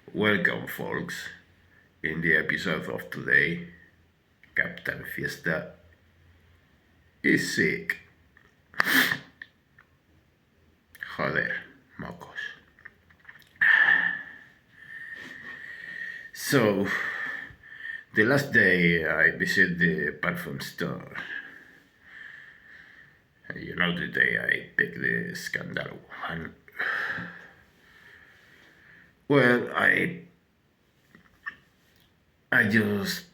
Welcome, folks. In the episode of today, Captain Fiesta is sick. Joder, mocos. So, the last day I visited the perfume store. You know, the day I picked the Scandal one. Well, I just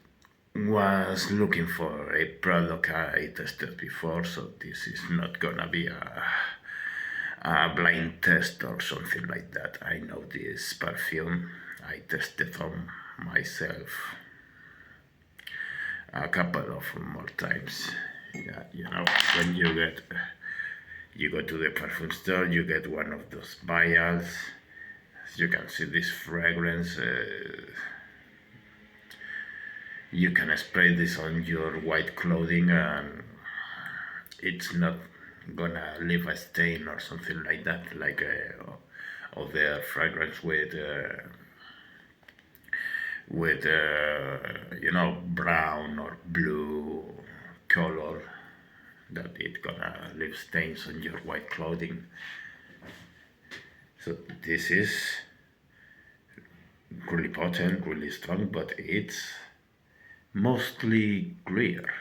was looking for a product I tested before, so this is not gonna be a blind test or something like that. I know this perfume. I tested on myself a couple of more times. Yeah, you know, when you go to the perfume store, you get one of those vials. As you can see, this fragrance. You can spray this on your white clothing and it's not gonna leave a stain or something like that, like other fragrance with you know, brown or blue color, that it gonna leave stains on your white clothing. So this is really potent, really strong, but it's mostly clear.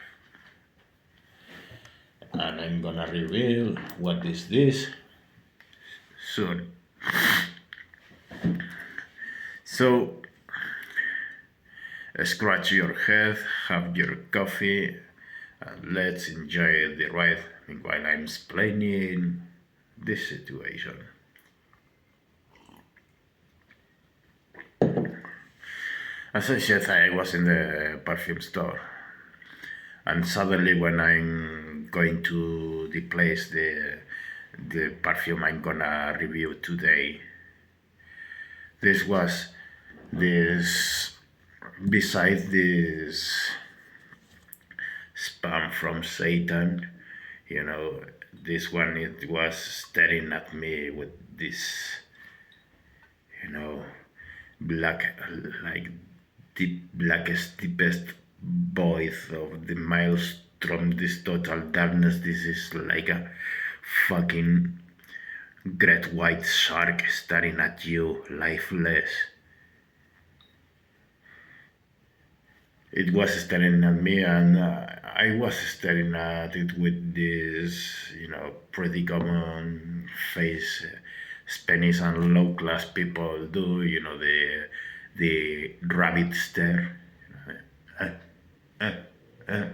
And I'm gonna reveal what is this soon. So scratch your head, have your coffee, and let's enjoy the ride while I'm explaining this situation. As I said, I was in the perfume store, and suddenly when I'm going to the place, the perfume I'm gonna review today, this was this beside this spam from Satan, you know, this one, it was staring at me with this, you know, black, like the blackest, deepest voice of the maelstrom, this total darkness. This is like a fucking great white shark staring at you, lifeless. It was staring at me, and I was staring at it with this, you know, pretty common face Spanish and low class people do, you know, the rabbit stare. Uh, uh, uh.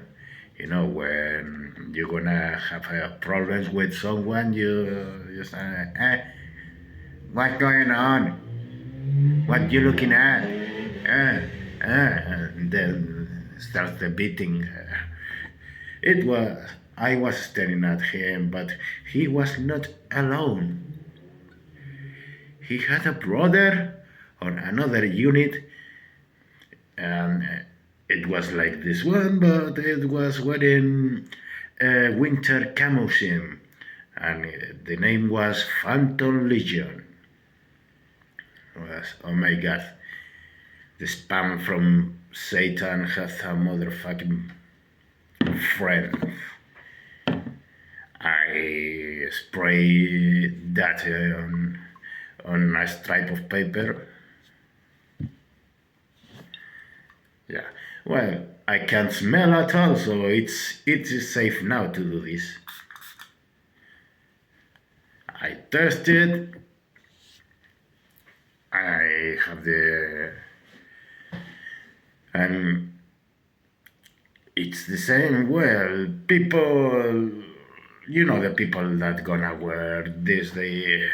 You know, when you're gonna have problems with someone, you just what's going on? What you looking at? And then starts the beating. I was staring at him, but he was not alone. He had a brother on another unit, and it was like this one, but it was wearing a winter camouflage, and the name was Phantom Legion. Oh my god, the spam from Satan has a motherfucking friend. I spray that on a stripe of paper. Yeah. Well, I can't smell at all, so it is safe now to do this. I tested. I have and it's the same. Well, people, you know, the people that gonna wear this, you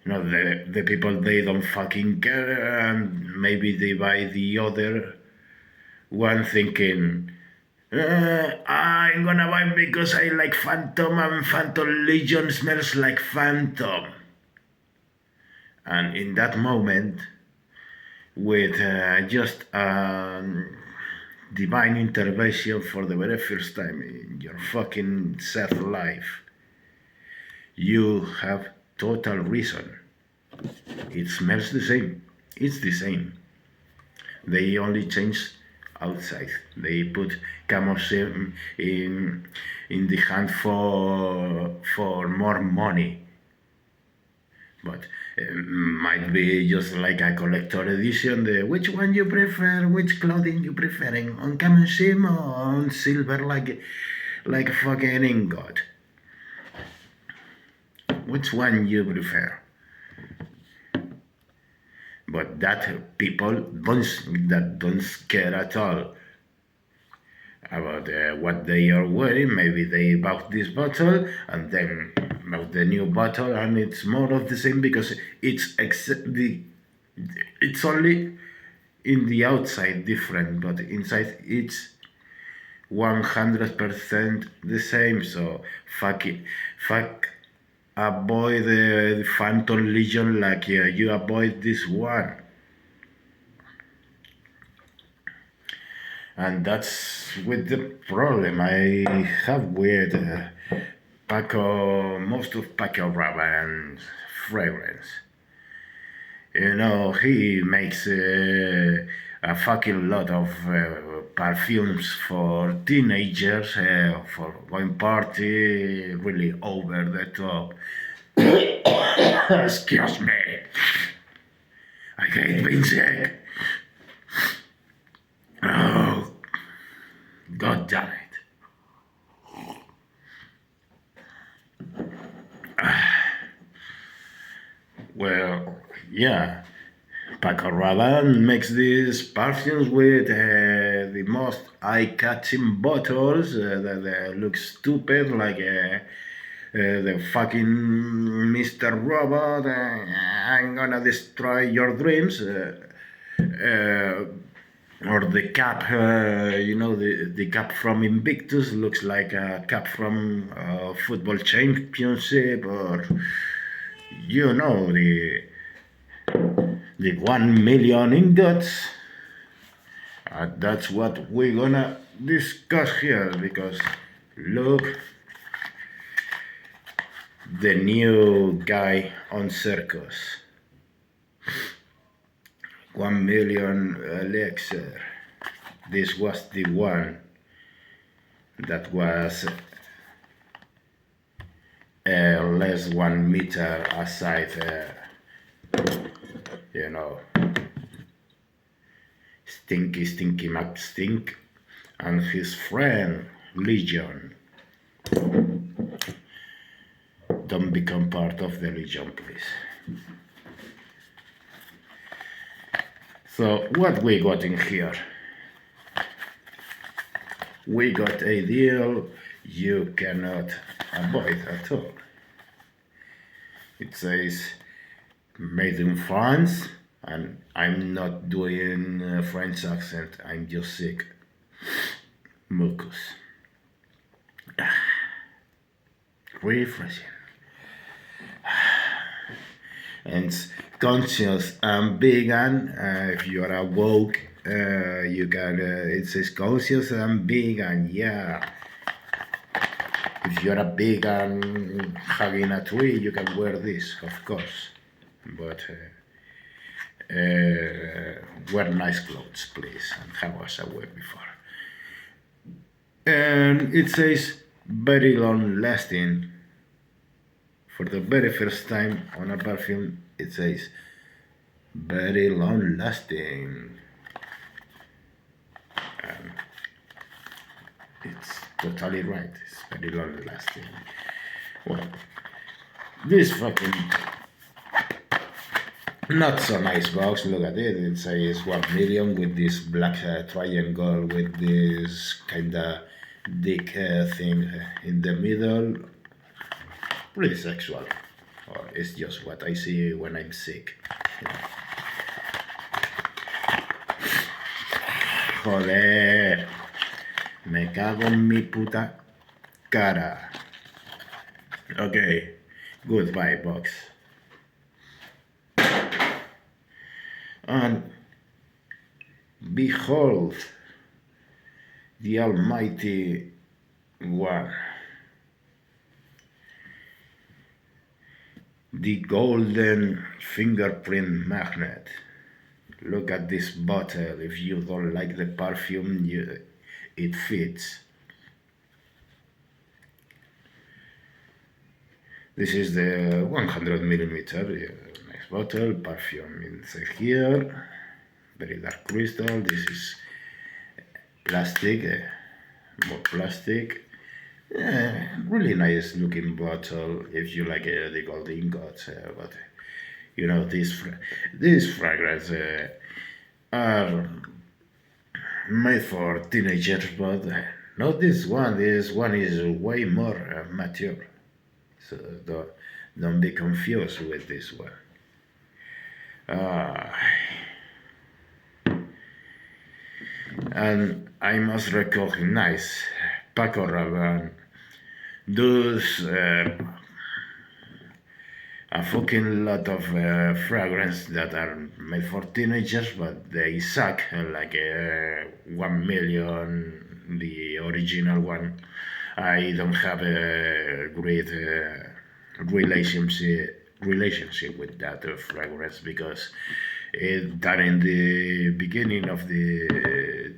know, the people, they don't fucking care, and maybe they buy the other one thinking, I'm gonna buy because I like Phantom, and Phantom Legion smells like Phantom. And in that moment, with just divine intervention for the very first time in your fucking sad life, you have total reason. It smells the same. It's the same. They only change outside. They put camel in the hand for more money, but might be just like a collector edition. The which one you prefer? Which clothing you preferring on camel shim or on silver like a fucking ingot? Which one you prefer? But that people don't care at all about what they are wearing. Maybe they bought this bottle and then bought the new bottle, and it's more of the same because it's only in the outside different, but inside it's 100% the same. So fuck it, fuck. Avoid the Phantom Legion like you avoid this one. And that's with the problem I have with most of Paco Rabanne's fragrance. You know, he makes a fucking lot of perfumes for teenagers, for going party, really over the top. Excuse me. I hate being sick. Oh, god damn it. Well, yeah. Paco Rabanne makes these perfumes with the most eye-catching bottles that look stupid, like the fucking Mr. Robot. I'm gonna destroy your dreams. Or the cap, the cap from Invictus looks like a cap from football championship, or the 1 million ingots. That's what we're gonna discuss here, because look, the new guy on Circus. 1 million elixir. This was the one that was less 1 meter aside, Stinky Mac Stink and his friend Legion. Don't become part of the Legion, please. So what we got in here? We got a deal you cannot avoid at all. It says made in France, and I'm not doing a French accent, I'm just sick. Mucus. Refreshing. And conscious and vegan. If you are awoke, you can. It says conscious and vegan. Yeah. If you're a vegan hugging a tree, you can wear this, of course. But wear nice clothes, please, and have us away before. And it says very long lasting. For the very first time on a perfume, it says very long lasting. It's totally right, it's very long lasting. Well, this fucking not so nice box, look at it. It says 1 million with this black triangle with this kinda dick thing in the middle. Pretty sexual. Or it's just what I see when I'm sick. Joder. Me cago en mi puta cara. Okay. Goodbye, box. And behold the Almighty One. The golden fingerprint magnet. Look at this bottle. If you don't like the perfume, it fits. This is the 100 milliliter nice bottle, perfume inside here, very dark crystal. This is plastic, more plastic. Really nice looking bottle if you like the gold ingots, but you know these fragrance are made for teenagers, but not this one. This one is way more mature. So don't be confused with this one. Uh, and I must recognize Paco Rabanne does a fucking lot of fragrance that are made for teenagers, but they suck like 1 million, the original one. I don't have a great relationship with that fragrance because during the beginning of the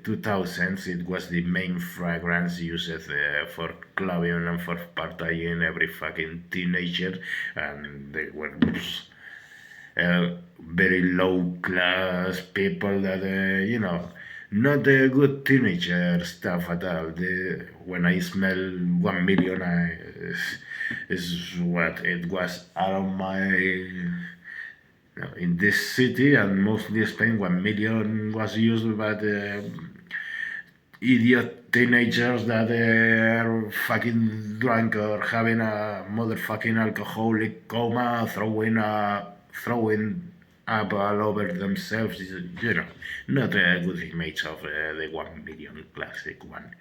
2000s it was the main fragrance used for clubbing and for partying every fucking teenager, and they were very low class people that not the good teenager stuff at all. When I smell 1 million, is what it was out of my. In this city and mostly Spain, 1 million was used by the idiot teenagers that are fucking drunk or having a motherfucking alcoholic coma, throwing up all over themselves. Not a good image of the 1 million classic one.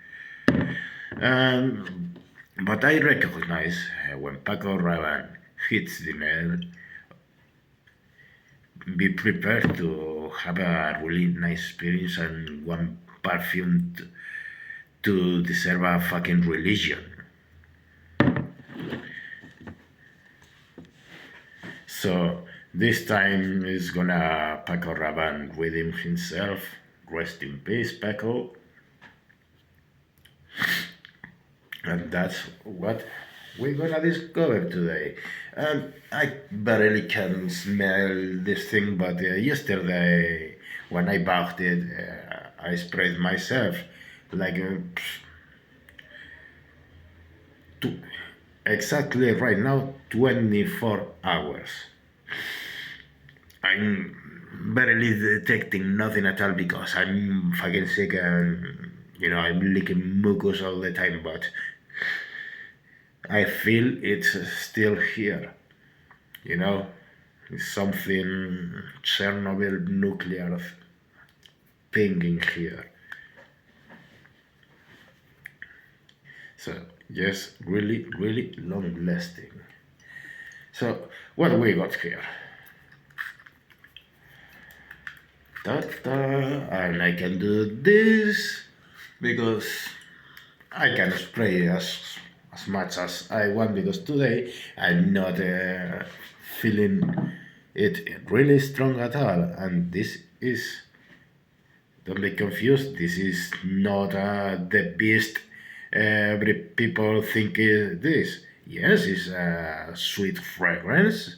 But I recognize when Paco Rabanne hits the nail, be prepared to have a really nice experience and one perfume to deserve a fucking religion. So this time is gonna Paco Rabanne redeem himself. Rest in peace, Paco. And that's what we're gonna discover today. I barely can smell this thing, but yesterday when I bought it, I sprayed myself like exactly right now 24 hours. I'm barely detecting nothing at all because I'm fucking sick and I'm licking mucus all the time, but I feel it's still here. It's something Chernobyl nuclear thing in here. So yes, really, really long lasting. So what we got here? Ta-ta, and I can do this because I can spray as much as I want because today I'm not feeling it really strong at all, and this is, don't be confused, this is not the beast every people think this. Yes, it's a sweet fragrance,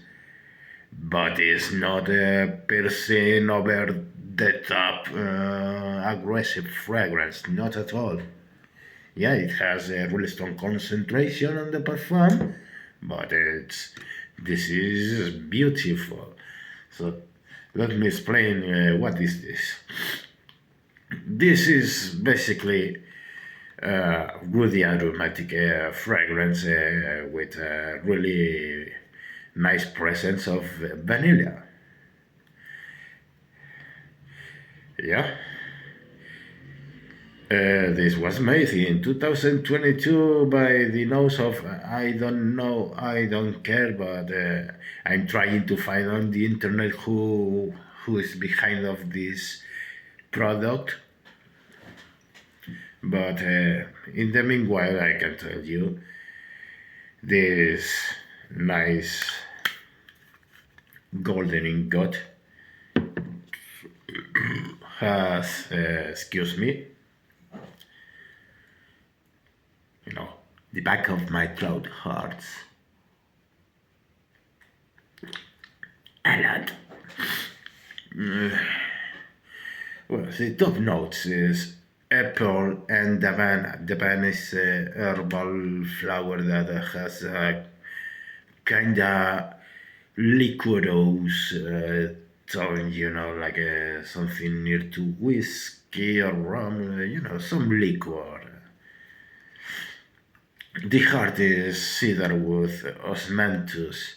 but it's not a per se over the top aggressive fragrance, not at all. Yeah, it has a really strong concentration on the perfume, but this is beautiful. So let me explain what is this. This is basically woody aromatic fragrance with a really nice presence of vanilla. Yeah. This was made in 2022 by the nose of I don't know, I don't care, but I'm trying to find on the internet who is behind of this product. But in the meanwhile, I can tell you this nice golden ingot has, excuse me, you know, the back of my throat hurts a lot. Well, the top notes is apple and Davana. Davana is a herbal flower that has a kinda liquorous tone, like something near to whiskey or rum, some liquor. The heart is cedarwood osmanthus.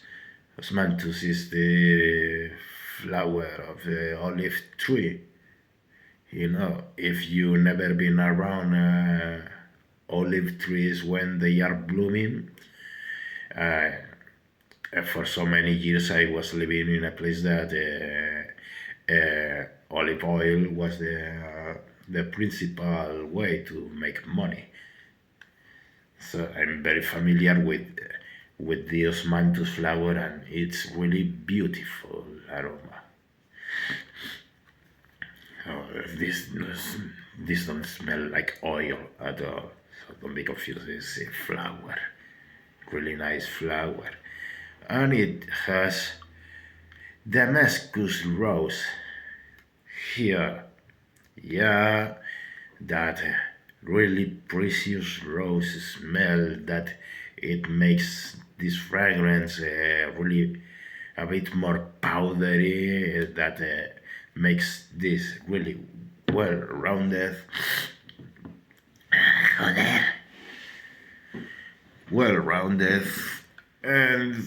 Osmanthus is the flower of the olive tree. If you never been around olive trees when they are blooming, uh, for so many years I was living in a place that olive oil was the principal way to make money. So I'm very familiar with the osmanthus flower, and it's really beautiful aroma. Oh, this don't smell like oil at all, so don't be confused. It's a flower, really nice flower, and it has Damascus rose here. Yeah, that really precious rose smell that it makes this fragrance really a bit more powdery, that makes this really well rounded. Joder. Well rounded and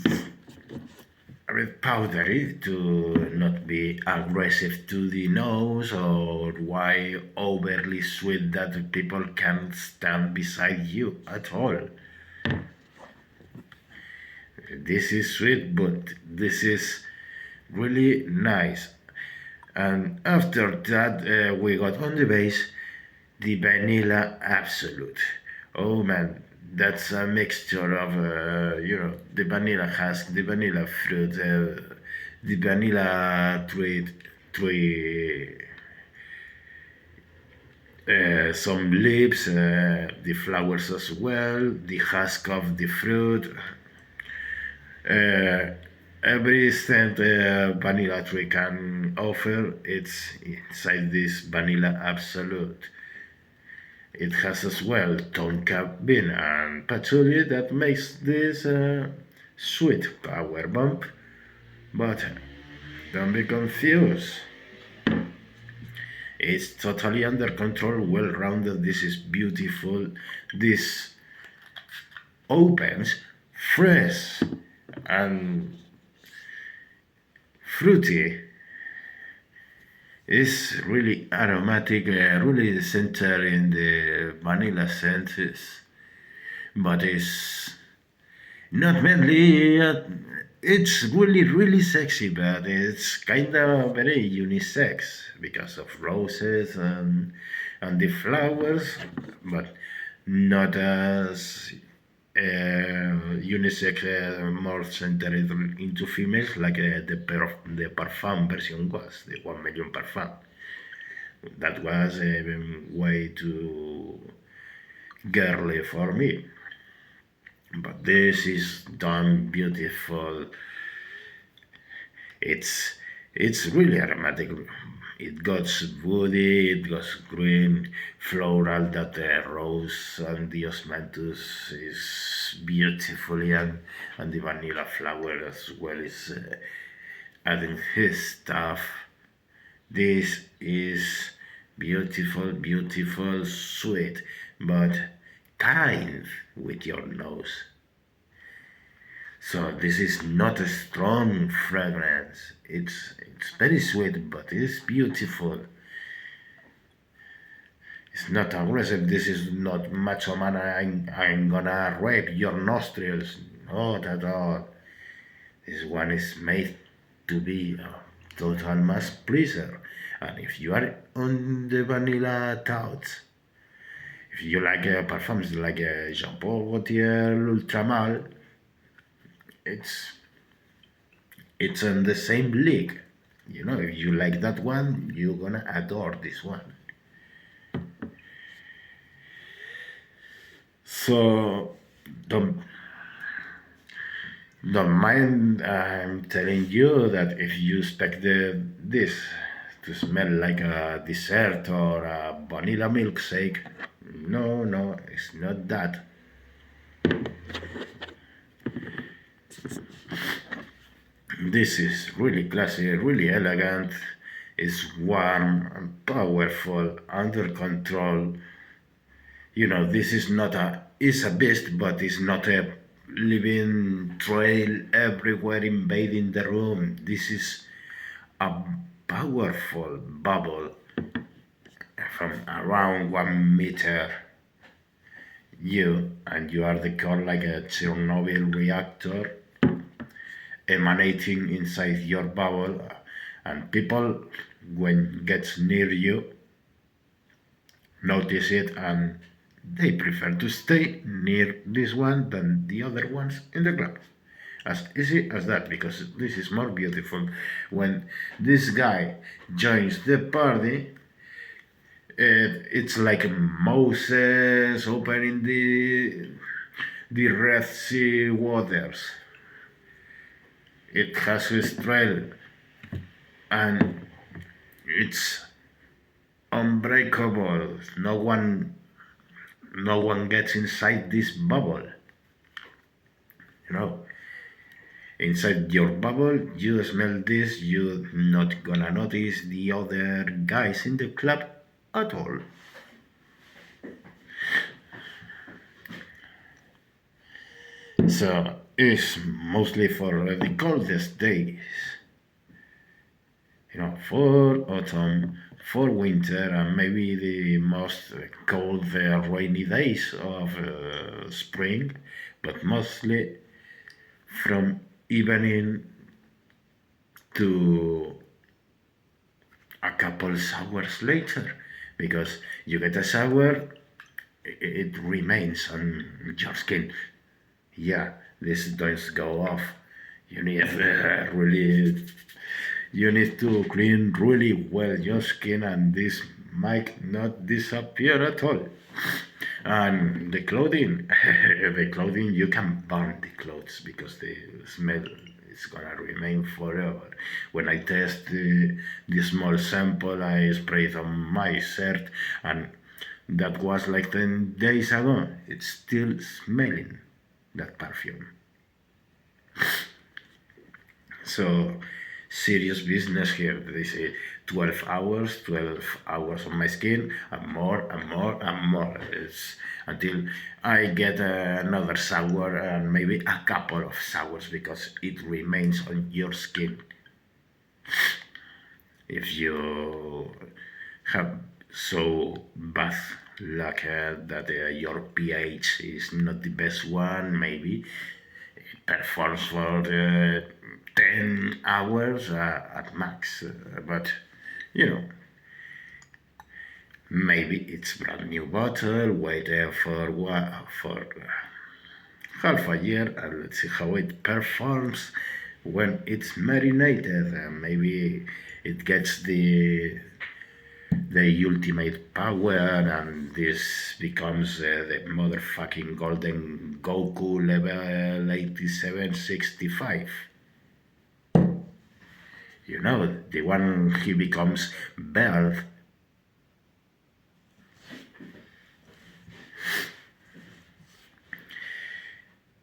a bit powdery to not be aggressive to the nose or why overly sweet that people can't stand beside you at all. This is sweet, but this is really nice. And after that, we got on the base the vanilla absolute. Oh man, that's a mixture of, the vanilla husk, the vanilla fruit, the vanilla tree some leaves, the flowers as well, the husk of the fruit. Uh, every scent vanilla tree can offer, it's inside this vanilla absolute. It has as well tonka bean and patchouli that makes this sweet power bump. But don't be confused. It's totally under control, well rounded. This is beautiful. This opens fresh and fruity. It's really aromatic, really centered in the vanilla senses, but it's not mainly. It's really sexy, but it's kind of very unisex because of roses and the flowers, but not as unisex, more centered into females like the Parfum version was, the 1 million Parfum. That was way too girly for me. But this is done beautiful. It's it's really aromatic. It got woody, it got green, floral. That rose and the osmanthus is beautifully, and the vanilla flower as well is adding his stuff. This is beautiful, sweet, but kind with your nose. So this is not a strong fragrance. It's very sweet, but it's beautiful. It's not aggressive. This is not macho man. I'm gonna rape your nostrils. Not at all. This one is made to be a total mass pleaser. And if you are on the vanilla thoughts, if you like perfumes like Jean Paul Gaultier, Ultramal, it's in the same league. You know, if you like that one, you're gonna adore this one. So don't don't mind. I'm telling you that if you expect this to smell like a dessert or a vanilla milkshake, no, no, it's not that. This is really classy, really elegant. It's warm and powerful, under control. You know, this is not a, it's a beast, but it's not a living trail everywhere invading the room. This is a powerful bubble from around 1 meter. You are the core like a Chernobyl reactor emanating inside your bubble, and people when gets near you notice it, and they prefer to stay near this one than the other ones in the club. As easy as that, because this is more beautiful. When this guy joins the party, it's like Moses opening the Red Sea waters. It has a trail, and it's unbreakable. No one gets inside this bubble. You know, inside your bubble, you smell this, you're not gonna notice the other guys in the club at all. So it's mostly for the coldest days. You know, for autumn, for winter, and maybe the most cold, rainy days of spring, but mostly from evening to a couple hours later, because you get a shower, it remains on your skin. Yeah, this does go off. You need really, you need to clean really well your skin, and this might not disappear at all. And the clothing, the clothing, you can burn the clothes because the smell is gonna remain forever. When I test the small sample, I sprayed on my shirt, and that was like 10 days ago. It's still smelling that perfume. So serious business here. They say 12 hours on my skin, and more and more and more. It's until I get another shower and maybe a couple of showers, because it remains on your skin. If you have so bad luck that your pH is not the best one, maybe it performs for 10 hours at max. But you know, maybe it's brand new bottle, wait for half a year, and let's see how it performs when it's marinated. Maybe it gets the ultimate power, and this becomes the motherfucking golden Goku level 8765. You know, the one he becomes birth.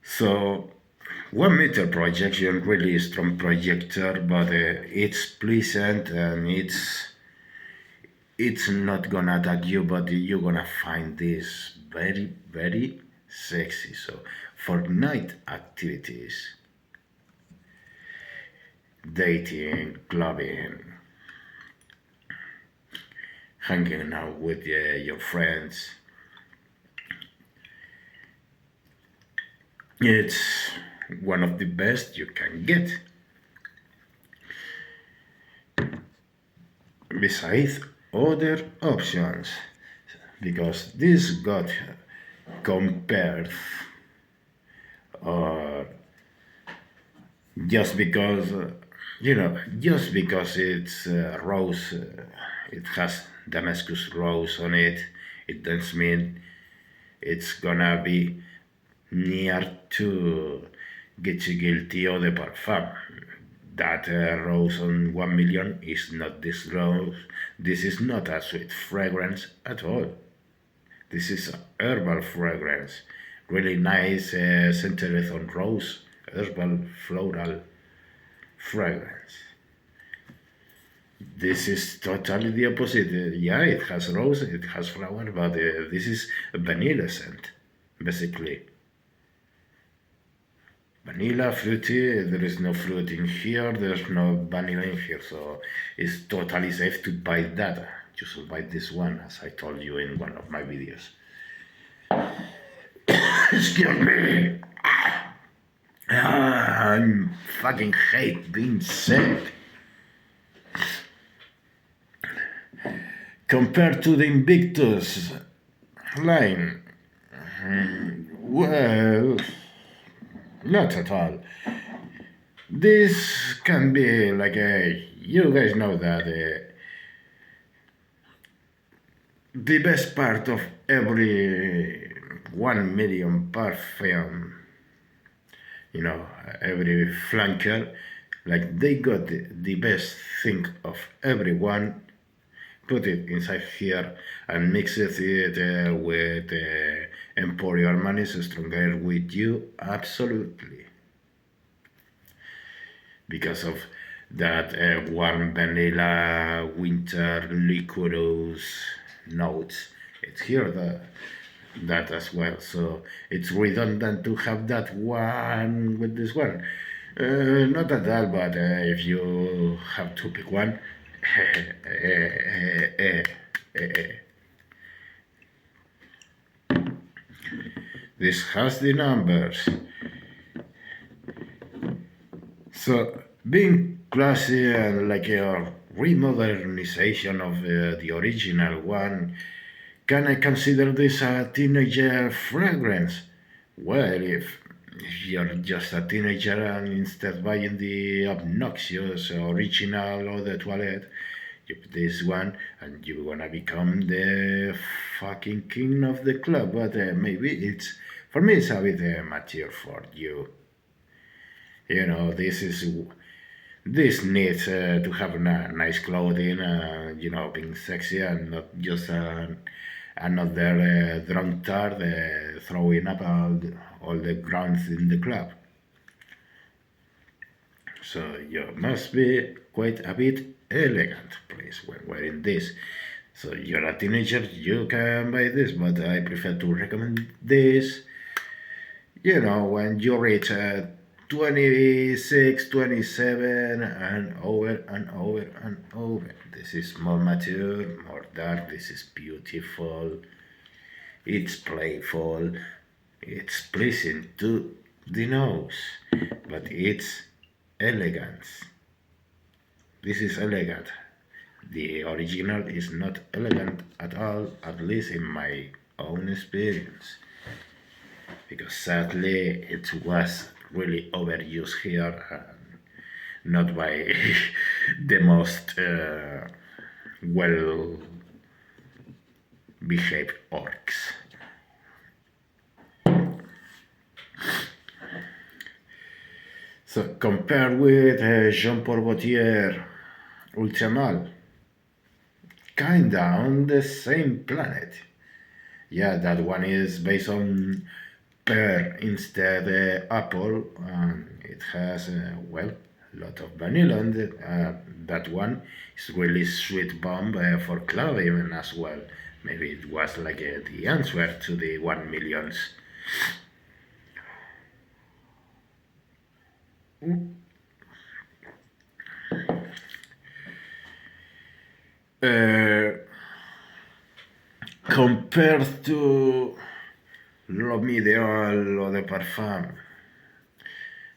So 1 meter projection, really strong projector, but it's pleasant, and it's not gonna attack you, but you're gonna find this very, very sexy. So for night activities, dating, clubbing, hanging out with your friends, it's one of the best you can get. Besides other options, because this got compared, or just because just because it's rose, it has Damascus rose on it, it doesn't mean it's gonna be near to get you guilty of the parfum. That rose on 1 million is not this rose. This is not a sweet fragrance at all. This is herbal fragrance. Really nice centered on rose, herbal floral fragrance. This is totally the opposite. Yeah, it has rose, it has flower, but this is vanilla scent, basically. Vanilla, fruity, there is no fruit in here, there's no vanilla in here, so it's totally safe to buy that. You should buy this one, as I told you in one of my videos. Excuse me. I'm fucking hate being sick. Compared to the Invictus line, well, not at all. This can be like you guys know that the best part of every 1 million perfume, every flanker, like they got the best thing of everyone, put it inside here and mix it with Emporio Armani's Stronger With You, absolutely. Because of that warm vanilla, winter, liquorous notes. It's here that as well, so it's redundant to have that one with this one. Not at all, but if you have to pick one, this has the numbers. So being classy and like a remodernization of the original one, can I consider this a teenager fragrance? Well, if you're just a teenager and instead buying the obnoxious original Eau de Toilette, you put this one and you're gonna become the fucking king of the club. But maybe for me, it's a bit mature for you. This needs to have nice clothing, being sexy and not just another drunkard throwing up all the grounds in the club. So you must be quite a bit elegant, please, when wearing this. So you're a teenager, you can buy this, but I prefer to recommend this, when you reach 26, 27, and over and over and over. This is more mature, more dark, this is beautiful, it's playful, it's pleasing to the nose, but it's elegant. This is elegant. The original is not elegant at all, at least in my own experience, because sadly it was really overused here, not by the most well behaved orcs. So compared with Jean Paul Gaultier Ultramal, kinda on the same planet. Yeah, that one is based on pear instead apple. It has a lot of vanilla, and that one is really sweet bomb for club even as well. Maybe it was like the answer to the 1 millions. Compared to L'Homme Ideal or the Parfum,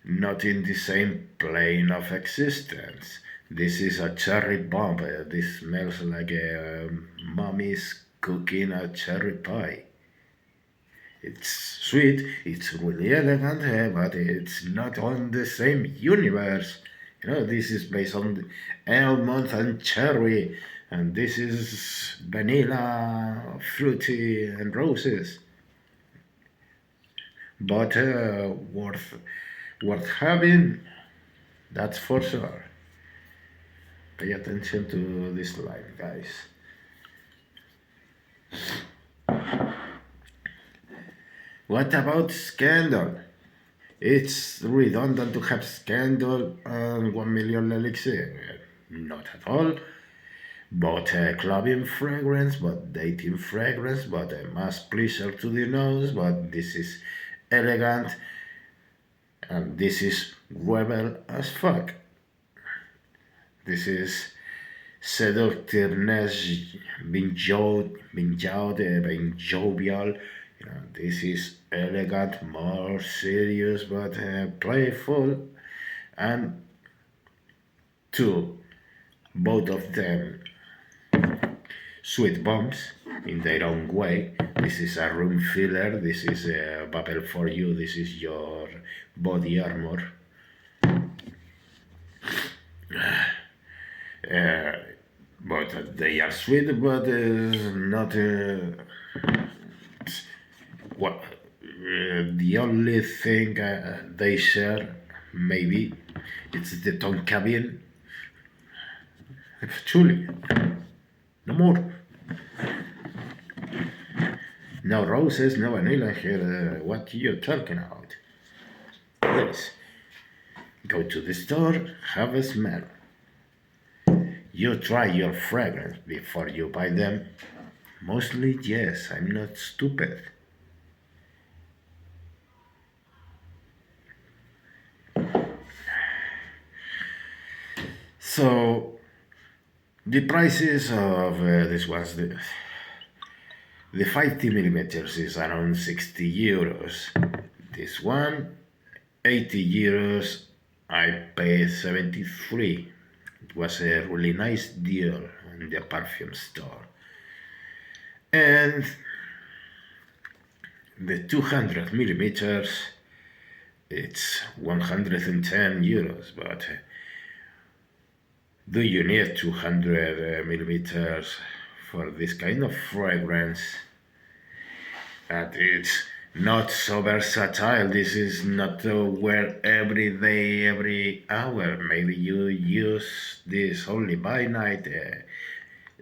not in the same plane of existence. This is a cherry bomb. This smells like a mommy's cooking a cherry pie. It's sweet, it's really elegant, but it's not on the same universe. This is based on almond and cherry, and this is vanilla, fruity, and roses. But worth having, that's for sure. Pay attention to this line, guys. What about Scandal? It's redundant to have Scandal and 1 million elixir. Not at all. But a clubbing fragrance, but dating fragrance, but a mass pleasure to the nose, but this is elegant and this is rebel as fuck. This is seductiveness, being jovial. This is elegant, more serious, but playful. And two, both of them sweet bombs in their own way. This is a room filler, this is a bubble for you, this is your body armor. But they are sweet, but not what the only thing they share, maybe, it's the tongue cabin. Truly, no more. No roses, no vanilla here. What you talking about? Please, go to the store, have a smell. You try your fragrance before you buy them. Mostly, yes, I'm not stupid. So, the prices of this was the 50 millimeters is around 60 euros. This one, 80 euros. I paid 73. It was a really nice deal in the perfume store. And the 200 millimeters, it's 110 euros. But do you need 200 millimeters for this kind of fragrance? And it's not so versatile. This is not to wear every day, every hour. Maybe you use this only by night,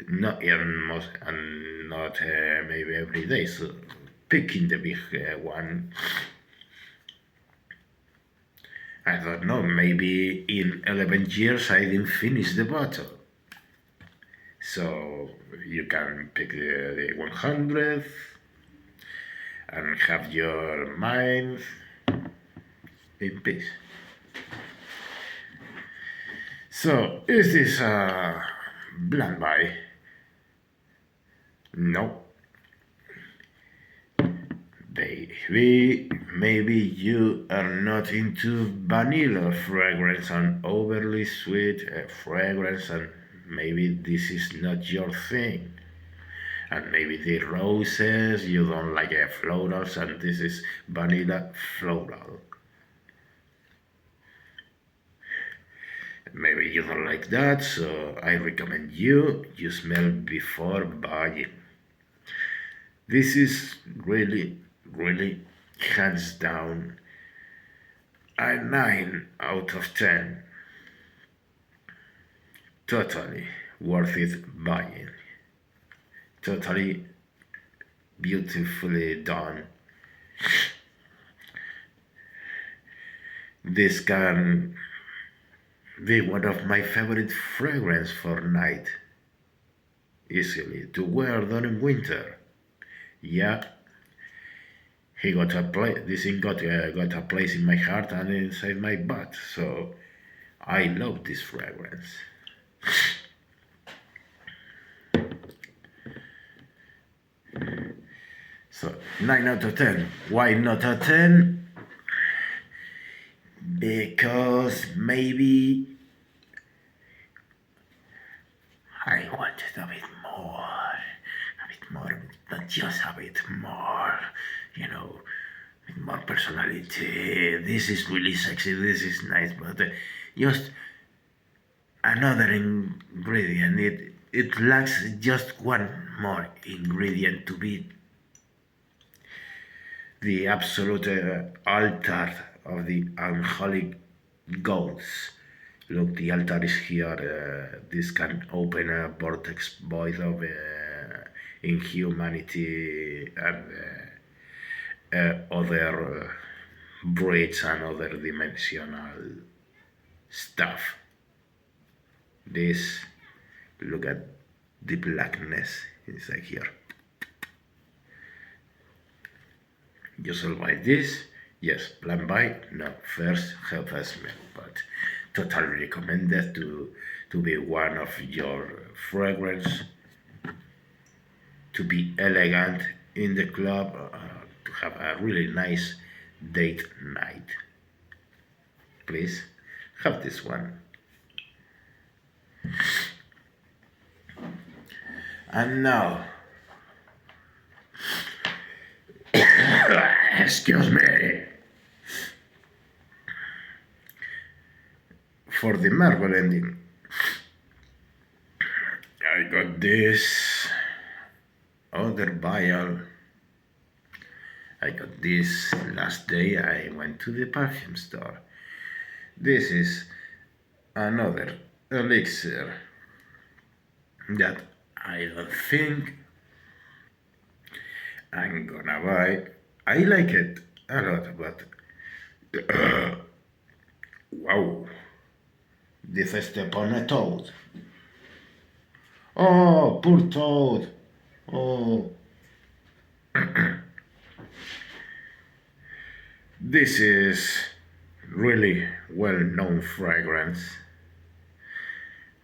not maybe every day. So picking the big one. I don't know, maybe in 11 years I didn't finish the bottle. So you can pick the 100 and have your mind in peace. So, is this a blind buy? No. Maybe you are not into vanilla fragrance and overly sweet fragrance, and maybe this is not your thing. And maybe the roses, you don't like florals, and this is vanilla floral. Maybe you don't like that, so I recommend you smell before buying. This is really, hands down, a 9 out of 10. Totally worth it buying. Totally beautifully done. This can be one of my favorite fragrance for night. Easily to wear during winter. Yeah, he got a place. This thing got a place in my heart and inside my butt. So I love this fragrance. So 9 out of 10. Why not a 10? Because maybe I wanted a bit more, not just a bit more, a bit more personality. This is really sexy, this is nice, but just another ingredient. It lacks just one more ingredient to be the absolute altar of the unholy gods. Look, the altar is here. This can open a vortex void of inhumanity and other breeds and other dimensional stuff. This, look at the blackness inside here. You survive this? Yes. Plan by? No. First, have a smell, but totally recommended to be one of your fragrance, to be elegant in the club, to have a really nice date night. Please have this one. And now, excuse me, for the marble ending, I got this other vial. I got this last day I went to the perfume store. This is another elixir that I don't think I'm gonna buy. I like it a lot, but wow, this is step on a toad. Oh, poor toad. Oh, this is really well-known fragrance,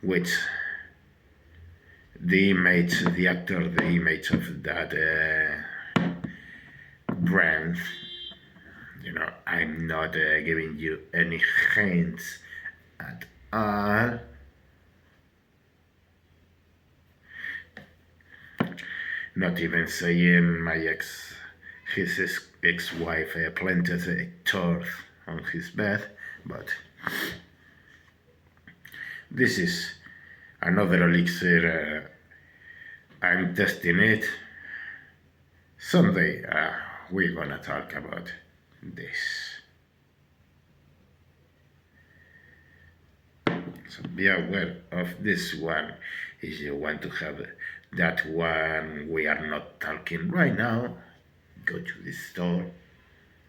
which the image, the actor, the image of that brand. I'm not giving you any hints at all. Not even saying my his ex-wife planted a turf on his bed, but this is another elixir. I'm testing it. Someday we're gonna talk about this. So be aware of this one if you want to have that one we are not talking right now. Go to the store,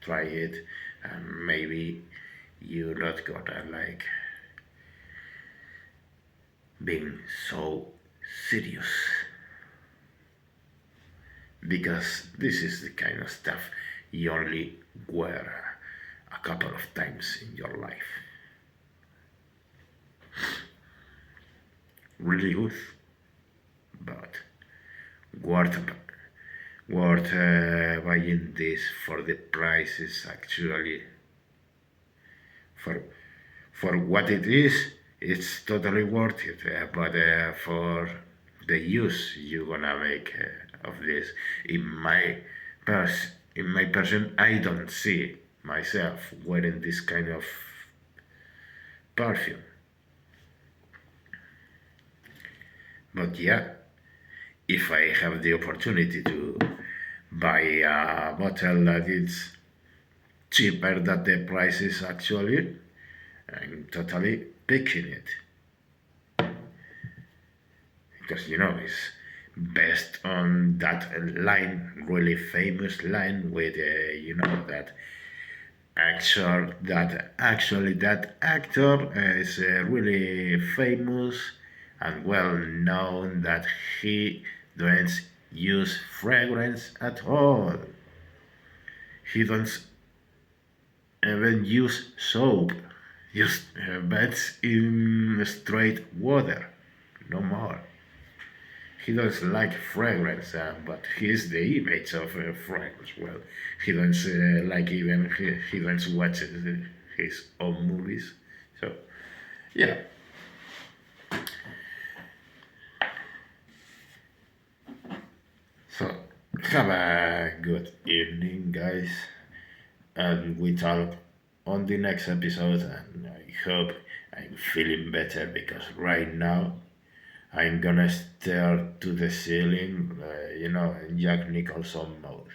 try it, and maybe you're not gonna like being so serious, because this is the kind of stuff you only wear a couple of times in your life. Really good, but worth buying this for the prices actually. For what it is, it's totally worth it. But for the use you're gonna make of this, in my person, I don't see myself wearing this kind of perfume. But yeah, if I have the opportunity to buy a bottle that is cheaper than the price is actually, I'm totally picking it. Because it's based on that line, really famous line with that that actor is really famous and well known that he doesn't use fragrance at all. He doesn't even use soap. Just baths in straight water, no more. He doesn't like fragrance, but he's the image of fragrance. Well, he doesn't like even he doesn't watch his own movies. So, yeah. So, have a good evening, guys, and we talk on the next episode. And I hope I'm feeling better because right now I'm gonna stare to the ceiling, in Jack Nicholson mode.